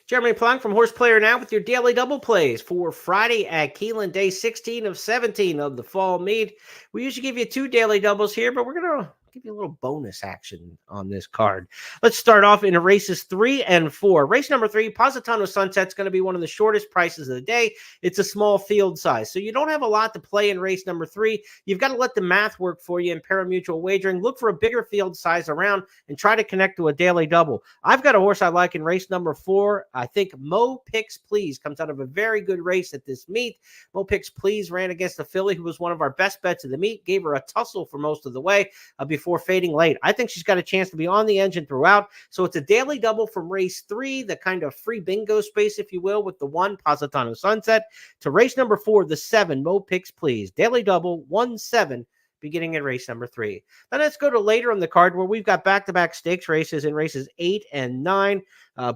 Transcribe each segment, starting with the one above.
Jeremy Plunk from Horse Player Now with your daily double plays for Friday at Keeneland, day 16 of 17 of the fall meet. We usually give you 2 daily doubles here, but we're going to give you a little bonus action on this card. Let's start off in races 3 and 4. Race number 3, Positano Sunset's going to be one of the shortest prices of the day. It's a small field size, so you don't have a lot to play in race number 3. You've got to let the math work for you in pari-mutuel wagering. Look for a bigger field size around and try to connect to a daily double. I've got a horse I like in race number 4. I think Mo Picks Please comes out of a very good race at this meet. Mo Picks Please ran against a filly who was one of our best bets of the meet, gave her a tussle for most of the way before fading late. I think she's got a chance to be on the engine throughout. So it's a daily double from race 3, the kind of free bingo space, if you will, with the 1 Positano Sunset, to race number 4, the 7 Mo Picks Please. Daily double 1-7. Beginning in race number 3. Then let's go to later on the card where we've got back-to-back stakes races in races 8 and 9.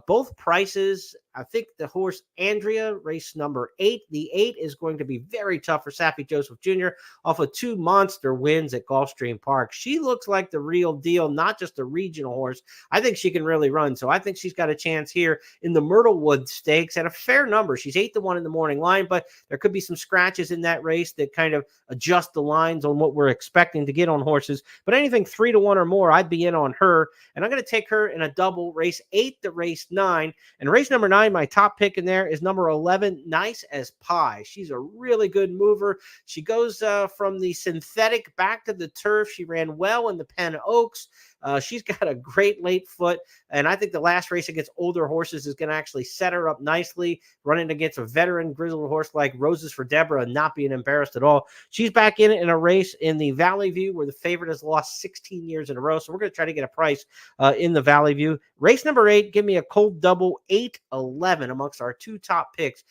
Both prices, I think the horse Andrea, race number 8. The 8 is going to be very tough for Saffie Joseph Jr. off of 2 monster wins at Gulfstream Park. She looks like the real deal, not just a regional horse. I think she can really run, so I think she's got a chance here in the Myrtlewood Stakes at a fair number. She's 8-1 in the morning line, but there could be some scratches in that race that kind of adjust the lines on what we're expecting to get on horses. But anything 3-1 or more, I'd be in on her, and I'm going to take her in a double, race 8 to race 9. And race number 9, my top pick in there is number 11, Nice as Pie. She's a really good mover. She goes from the synthetic back to the turf. She ran well in the Penn Oaks. She's got a great late foot, and I think the last race against older horses is going to actually set her up nicely, running against a veteran grizzled horse like Roses for Deborah and not being embarrassed at all. She's back in a race in the Valley View where the favorite has lost 16 years in a row, so we're going to try to get a price in the Valley View. Race number 8, give me a cold double 8-11 amongst our 2 top picks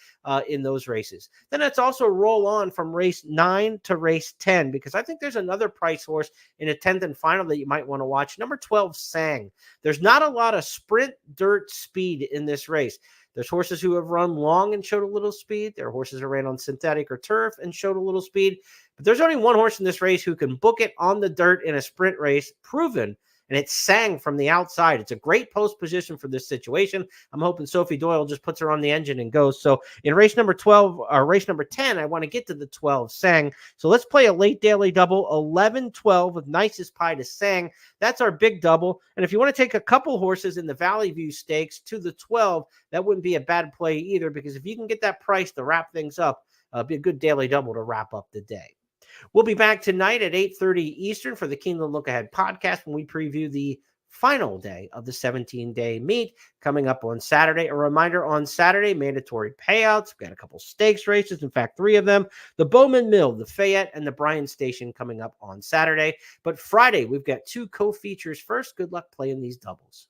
in those races. Then let's also roll on from race 9 to race 10 because I think there's another price horse in a 10th and final that you might want to watch. Number 12, Sang. There's not a lot of sprint dirt speed in this race. There's horses who have run long and showed a little speed. There are horses who ran on synthetic or turf and showed a little speed. But there's only one horse in this race who can book it on the dirt in a sprint race, proven, and it's Sang from the outside. It's a great post position for this situation. I'm hoping Sophie Doyle just puts her on the engine and goes. So in race number 12, or race number 10, I want to get to the 12, Sang. So let's play a late daily double, 11-12 with Nicest Pie to Sang. That's our big double. And if you want to take a couple horses in the Valley View Stakes to the 12, that wouldn't be a bad play either, because if you can get that price to wrap things up, be a good daily double to wrap up the day. We'll be back tonight at 8:30 Eastern for the Keeneland Look Ahead podcast when we preview the final day of the 17-day meet coming up on Saturday. A reminder, on Saturday, mandatory payouts. We've got a couple stakes races, in fact, 3 of them. The Bowman Mill, the Fayette, and the Bryan Station coming up on Saturday. But Friday, we've got 2 co-features first. Good luck playing these doubles.